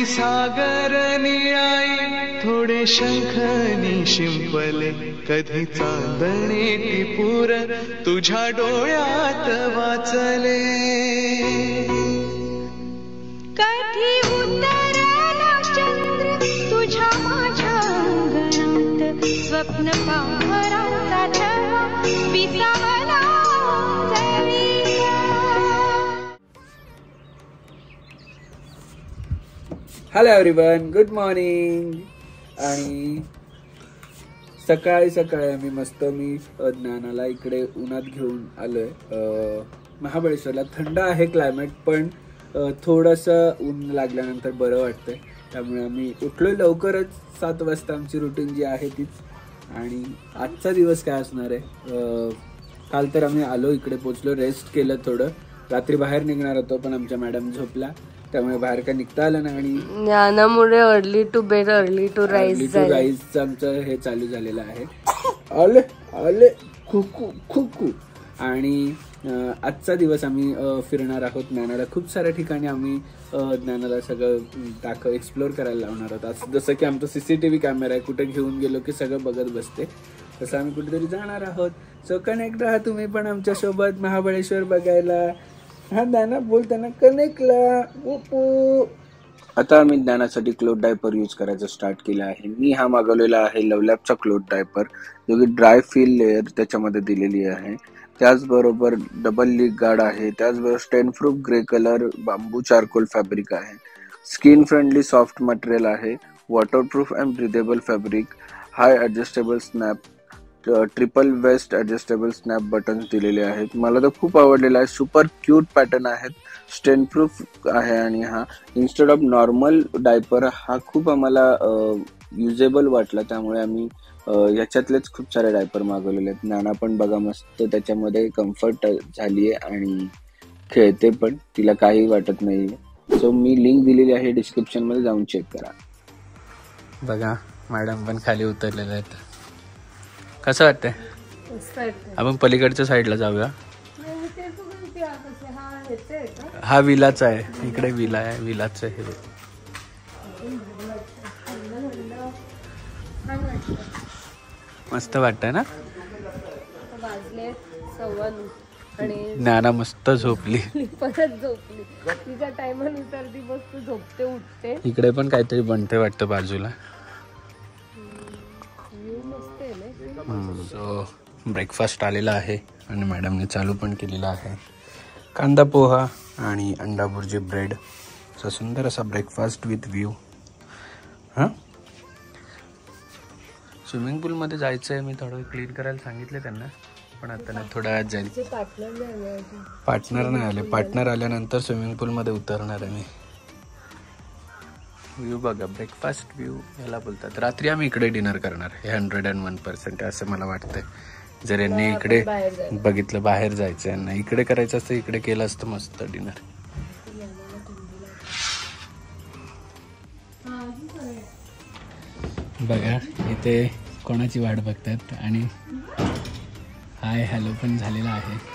सागर निळाई थोडे शंखनी शिंपले कधी चांदणे टिपूर तुझ्या डोळ्यात वाचले कधी उतरला चंद्र तुझ्या माझ्या अंगणात स्वप्न पांघराचा छळा विसावला हॅलो एव्हरीवन, गुड मॉर्निंग. आणि सकाळी सकाळी आम्ही मी ज्ञानाला इकडे उन्हात घेऊन आलोय महाबळेश्वरला. थंड आहे क्लायमेट, पण थोडंसं ऊन लागल्यानंतर बरं वाटतंय. त्यामुळे आम्ही उठलोय लवकरच. 7 वाजता आमची रुटीन जी आहे तीच. आणि आजचा दिवस काय असणार आहे, काल तर आम्ही आलो इकडे पोचलो, रेस्ट केलं थोडं. रात्री बाहेर निघणार होतो, पण आमच्या मॅडम झोपला, त्यामुळे बाहेर काय निघता आलं नाही. आणि ज्ञानामुळे early to bed early to rise आमचं हे चालू झालेलं आहे. आले आले खुकू खुकू. आणि आजचा दिवस आम्ही फिरणार आहोत ज्ञानाला. खूप साऱ्या ठिकाणी आम्ही ज्ञानाला सगळं एक्सप्लोर करायला लावणार आहोत. आज जसं की आमचा CCTV कॅमेरा आहे, कुठे घेऊन गेलो की सगळं बघत बसते, तसं आम्ही कुठेतरी जाणार आहोत. सो कनेक्ट राहा तुम्ही पण आमच्या सोबत महाबळेश्वर बघायला. हा ज्ञाना बोलताना कनेक्टला. आता आम्ही ज्ञानासाठी क्लोथ डायपर यूज करायचं स्टार्ट केलं आहे. मी हा मागवलेला आहे लवलॅपचा क्लोथ डायपर, जो की ड्राय फील लेअर त्याच्यामध्ये दिलेली आहे. त्याचबरोबर डबल लीक गार्ड आहे. त्याचबरोबर stain proof grey colour bamboo charcoal fabric आहे. स्किन फ्रेंडली सॉफ्ट मटेरियल आहे. Waterproof and breathable fabric. High adjustable snap, triple waist adjustable snap buttons दिलेले आहेत. मला तर खूप आवडलेला आहे. सुपर क्यूट पॅटर्न आहेत. स्टेन प्रूफ आहे. आणि हा इन्स्टेड ऑफ नॉर्मल डायपर हा खूप आम्हाला युजेबल वाटला, त्यामुळे आम्ही याच्यातलेच खूप सारे डायपर मागवलेले आहेत. नाना पण बघा मस्त त्याच्यामध्ये कम्फर्ट झाली आहे आणि खेळते पण, तिला काही वाटत नाही. सो मी लिंक दिलेली आहे डिस्क्रिप्शन मध्ये, जाऊन चेक करा. बघा मॅडम पण खाली उतरलेले आहेत. कसं वाटतंय? आपण पलीकडच्या साईडला जाऊया. हा विलाचा आहे, इकडे विला आहे, विलाचं हे मस्त वाटतंय ना. ज्ञाना मस्त झोपली, परत झोपली. तिच्या टायमानुसार ती मस्त झोपते उठते. इकडे पण काहीतरी बनते वाटतं बाजूला. सो ब्रेकफास्ट आलेला आहे आणि मॅडमने चालू पण केलेला आहे. कांदा पोहा आणि अंडा भुर्जी ब्रेड, असा सुंदर असा ब्रेकफास्ट विथ व्ह्यू. हां, स्विमिंग पूलमध्ये जायचं आहे. मी थोडं क्लीन करायला सांगितलं त्यांना, पण आता नाही, थोड्या वेळात जाईल. पार्टनर नाही आले. पार्टनर आल्यानंतर स्विमिंग पूलमध्ये उतरणार आहे मी. व्ह्यू बघा, ब्रेकफास्ट व्ह्यू याला बोलतात. रात्री आम्ही इकडे डिनर करणार. हे 101% असं मला वाटतंय. जर यांनी इकडे बघितलं, बाहेर जायचं, यांना इकडे करायचं असतं, इकडे केलं असतं मस्त डिनर. बघा इथे कोणाची वाट बघतात आणि हाय हॅलो पण झालेला आहे.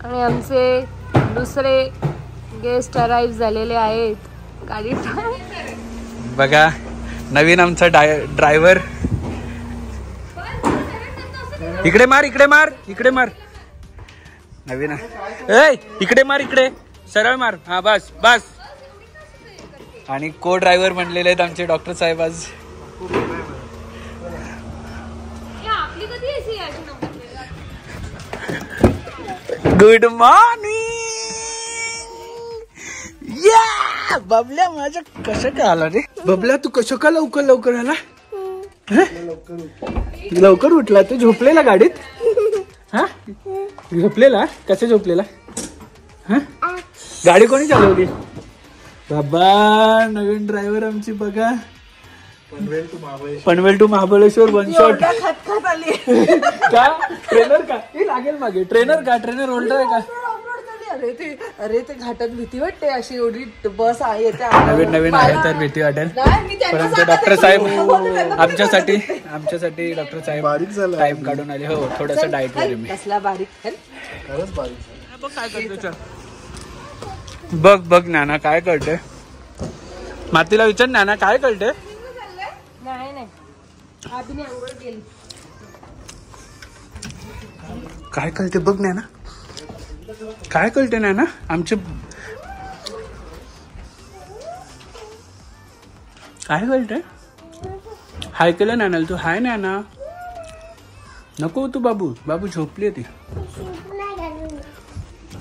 आणि आमचे दुसरे गेस्ट अराईव्ह झालेले आहेत. गाडी बघा, नवीन आमचा ड्रायव्हर. इकडे मार, इकडे मार, इकडे मार. नवीन इकडे मार, इकडे सरळ मार. हा बस बस. आणि को ड्रायव्हर म्हणलेले आहेत आमचे डॉक्टर साहेब आज. Good morning. या बबल्या माझ्या कसं काय आला रे? बबल्या तू कसं का लवकर आला? लवकर उठला तू? झोपलेला गाडीत? हा, झोपलेला? कसं झोपलेला? हा, गाडी कोणी चालवली? बाबा नवीन ड्रायव्हर आमची बघा. Panvel to Mahabaleshwar one shot. का ट्रेनर का लागेल मागे? ट्रेनर का? ट्रेनर ओल्डर आहे का? अरे ते घाटात भीती वाटते, अशी एवढी बस आहे येते. नवीन आहे तर भीती वाटेल, परंतु डॉक्टर साहेब आमच्यासाठी डॉक्टर साहेब टाइम काढून आले. हो, थोडस डाएट वर मी. कसला बारीक काय करतो? बघ नाना काय करते. मातीला विचार नाना काय करते. नाही आधी अंघोळ केली. काय कळते बघ नाना, काय कळते नाना आमचे. काय कळते. हाय केलं नानाला तू. हाय नाना. नको तू बाबू झोपली ती.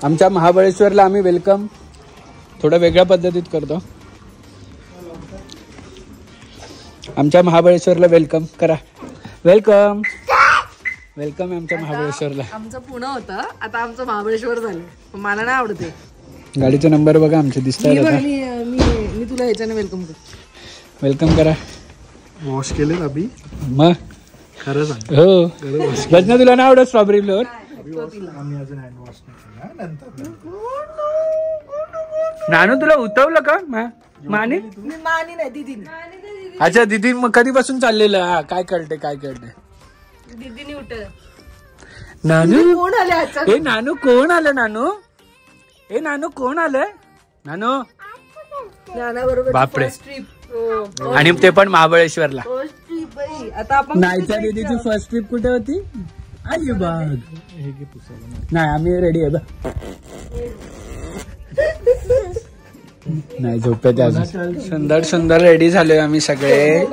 आमच्या महाबळेश्वरला आम्ही वेलकम थोडं वेगळ्या पद्धतीत करतो. आमच्या महाबळेश्वरला वेलकम करा. वेलकम आहे आमच्या महाबळेश्वरला. आमचं पुणे होतं, आता आमचं महाबळेश्वर झालं. मला नाही आवडते. गाडीचा नंबर बघा आमचे दिसतात. मी तुला ह्याच्याने वेलकम करा. वॉश केले अभि मग खरं सांग. हो रचना तुला नाही आवडत स्ट्रॉबेरी फ्लेवर. आम्ही अजून हँड वॉश नाही केला. नंतर नानू तुला उतवलं का माने. मानी नाही दीदीने. अच्छा दीदी मग कधीपासून चाललेलं. हा काय कळते दीदीने उठ. नानू कोण आले अचानक. हे नानू कोण आलं. नानू कोण आलंय. नानू बरोबर बापरे. ट्रिप आणि ते पण महाबळेश्वरला. आता आपण नाहीच्या दीदीची फर्स्ट ट्रिप कुठे होती. अलिबाग. नाही आम्ही रेडी आहे. नाही झोपेत अजून. सुंदर रेडी झालोय आम्ही सगळे.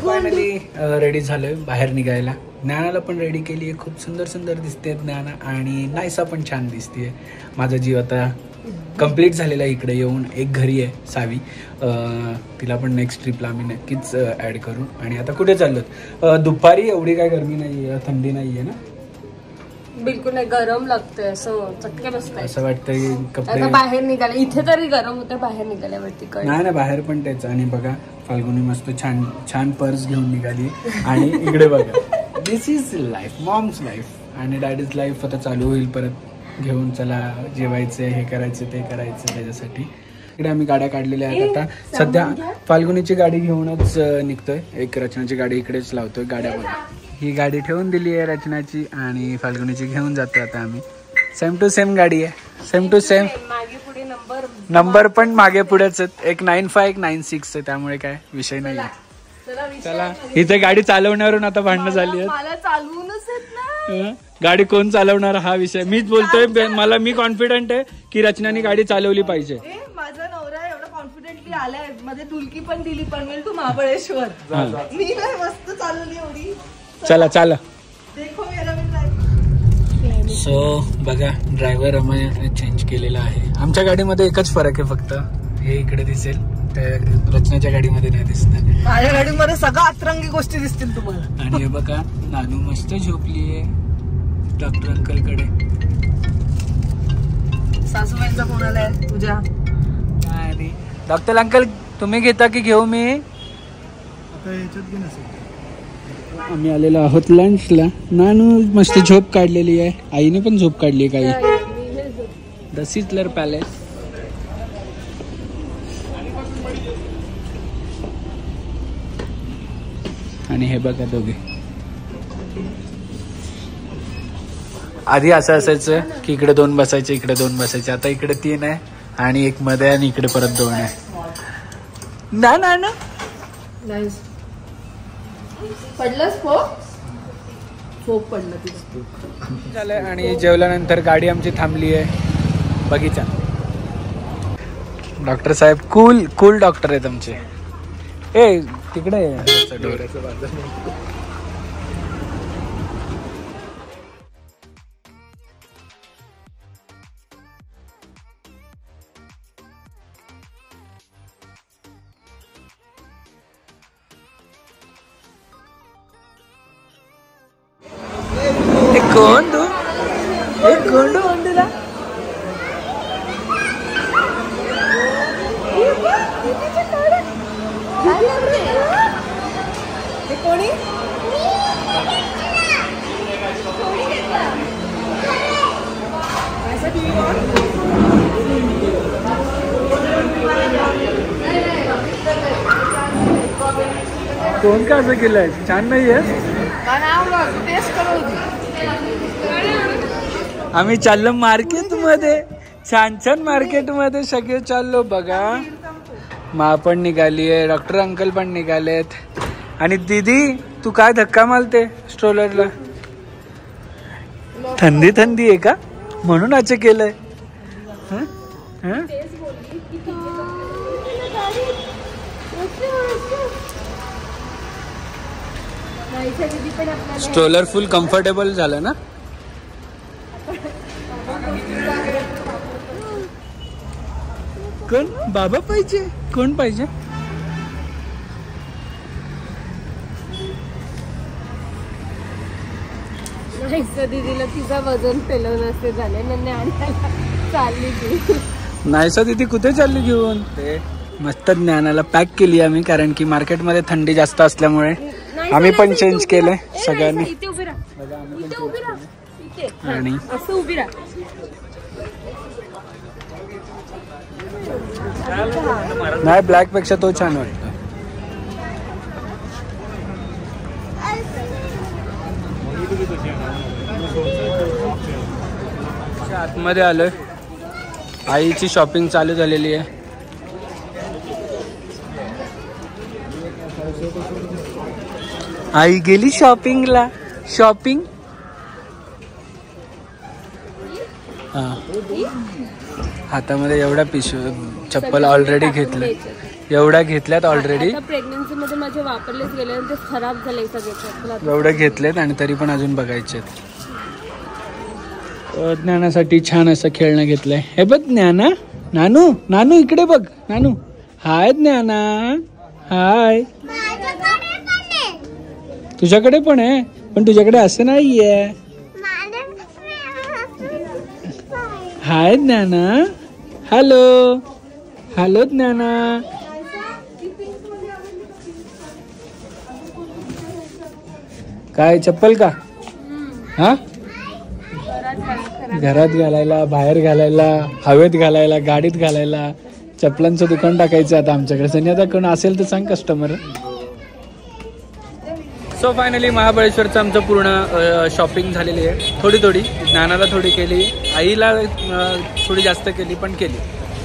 फायनली रेडी झालोय बाहेर निघायला. ज्ञानाला पण रेडी केली आहे. खूप सुंदर दिसते ज्ञाना आणि नायसा पण छान दिसते. माझा जीव आता कम्प्लीट झालेला आहे इकडे येऊन. एक घरी आहे सावी, तिला पण नेक्स्ट ट्रिपला आम्ही नक्कीच ऍड करू. आणि आता कुठे चाललो. दुपारी एवढी काय गरमी नाहीये, थंडी नाहीये ना. बिलकुल नाही, गरम लागतंय, असं चटके बसतंय. असं वाटतंय कपडे बाहेर निघाले. इथे तरी गरम होतं, बाहेर निघाल्यावरती नाही ना. बाहेर पण तेच. आणि बघा फाल्गुनी मस्त छान पर्स घेऊन निघाली. आणि इकडे बघा दिस इज लाईफ, मॉम्स लाईफ आणि डॅडीज लाईफ आता चालू होईल परत. घेऊन चला जेवायचं, हे करायचं ते करायचं. त्याच्यासाठी इकडे आम्ही गाड्या काढलेल्या आहेत. आता सध्या फाल्गुनीची गाडी घेऊनच निघतोय. एक रचनाची गाडी इकडेच लावतोय. गाड्या बघा, ही गाडी ठेवून दिली आहे रचनाची आणि फाल्गुनीची घेऊन जातो आता आम्ही. सेम टू सेम गाडी आहे. सेम टू सेम नंबर पण मागे पुढेच आहेत. एक 95 एक 96 आहे. त्यामुळे काय विषय नाही आहे. चला इथे गाडी चालवण्यावरून आता भांडणं झाली आहेत. मला चालवूनच येत नाही. गाडी कोण चालवणार हा विषय. मीच बोलतोय. मी कॉन्फिडंट आहे की रचनाने गाडी चालवली पाहिजे. माझा नवरा एवढा कॉन्फिडेंटली आलाय, मध्ये डुलकी पण दिली पनवेल टू महाबळेश्वर. मी काय मस्त चालवली एवढी. चला देखो मेरा भी. सो बघा ड्रायव्हर आम्हाला चेंज केलेला आहे. आमच्या गाडीमध्ये एकच फरक आहे फक्त, हे इकडे दिसेल, रचनाच्या गाडीमध्ये नाही दिसणार. माझ्या गाडीमध्ये सगळ्या अतरंगी गोष्टी दिसतील तुम्हाला. आणि हे बघा नानू मस्त झोपलीये डॉक्टर अंकल कडे. सासूबाईंचा फोन आलाय तुझ्या. अरे डॉक्टर अंकल तुम्ही घेता की घेऊ मी. आता याच्यात घे नसेल. आम्ही आलेलो आहोत लंचला. नानू मस्त झोप काढलेली आहे. आईने पण झोप काढली काही. द सिटलर पॅलेस. आणि हे बघा दोघे. आधी असं असायचं की इकडे 2 बसायचे, इकडे 2 बसायचे. आता इकडे 3 आहे आणि एक मध्ये आणि इकडे परत 2 आहे. ना ना ना पडलंच फोक पडलं तिला. झालंय. आणि जेवल्यानंतर गाडी आमची थांबली आहे बगीचा. डॉक्टर साहेब कूल डॉक्टर आहेत आमचे. ए तिकडे कोण कोणी कोण का असं केलंय? छान नाहीये. आम्ही चाललो मार्केट मध्ये, छान छान मार्केट मध्ये सगळे चाललो बघा. मा पण निघालीये, डॉक्टर अंकल पण निघालेत. आणि दीदी तू काय धक्का मारते स्ट्रोलरला? थंडी थंडी आहे का म्हणून असं केलंय? स्ट्रोलर फुल कम्फर्टेबल झालं ना. कोण बाबा पाहिजे? कोण पाहिजे? दीदीला तिचा वजन पेलवून असते झाले चालली ती. नाहीसा दीदी कुठे चालली घेऊन? मस्त ज्ञानाला पॅक केली आम्ही, कारण की मार्केटमध्ये थंडी जास्त असल्यामुळे आम्ही पण चेंज केलंय सगळ्यांनी. आणि असं उभी राहा. नाही, ब्लॅक पेक्षा तो छान वाटतो. आतमध्ये आलोय. आईची शॉपिंग चालू झालेली आहे. आई गेली शॉपिंगला. शॉपिंग हातामध्ये एवढा चप्पल ऑलरेडी घेतलं, एवढ्या घेतल्यात ऑलरेडी. प्रेग्नन्सी मध्ये माझे वापरलेच गेले आणि ते खराब झाले सगळे. एवढे घेतलेत आणि तरी पण अजून बघायचे. ज्ञानासाठी छान असं खेळणं घेतलंय. हे बघ ज्ञाना, नानू नानू इकडे बघ. नानू हाय. ज्ञाना हाय. तुझ्याकडे पण आहे, पण तुझ्याकडे असं नाहीये. हाय ज्ञाना. हॅलो हॅलो ज्ञाना. काय चप्पल का? हा, घरात घालायला, बाहेर घालायला, हवेत घालायला, गाडीत घालायला. चप्पलांचं दुकान टाकायचं आता आमच्याकडे. सनी आता कोण असेल तर सांग कस्टमर. सो फायनली महाबळेश्वरचं आमचं पूर्ण शॉपिंग झालेली आहे. थोडी थोडी ज्ञानाला थोडी केली, आईला थोडी जास्त केली पण केली,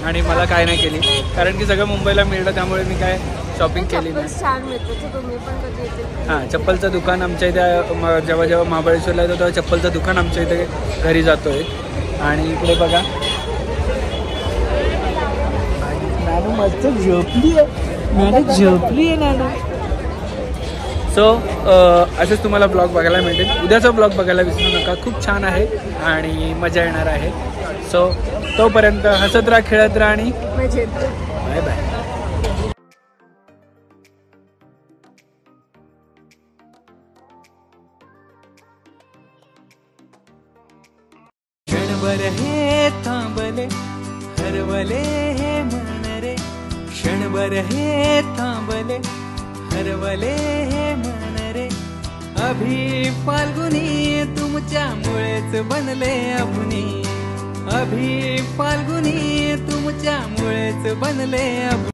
आणि मला काय नाही केली कारण की सगळं मुंबईला मिळलं त्यामुळे मी काय शॉपिंग केली नाही. हां, चप्पलचं दुकान आमच्या इथे जेव्हा जेव्हा महाबळेश्वरला येतो तेव्हा चप्पलचं दुकान आमच्या इथे घरी जातोय. आणि इकडे बघा नानू मस्त झोपली आहे. नानू झोपली आहे नानू. सो असेच तुम्हाला ब्लॉग बघायला मिळतील. उद्याचा ब्लॉग बघायला विसरू नका, खूप छान आहे आणि मजा येणार आहे. सो तोपर्यंत हसत राहा, खेळत राहा आणि बाय बाय. क्षणभर हे थांबले हरवले हे मन रे. क्षणभर हे थांबले हरवले हे मन रे. अभि फाल्गुनी तुमच्यामुळेच बनले अभुनी. अभि फाल्गुनी तुमच्यामुळेच बनले अभुनी.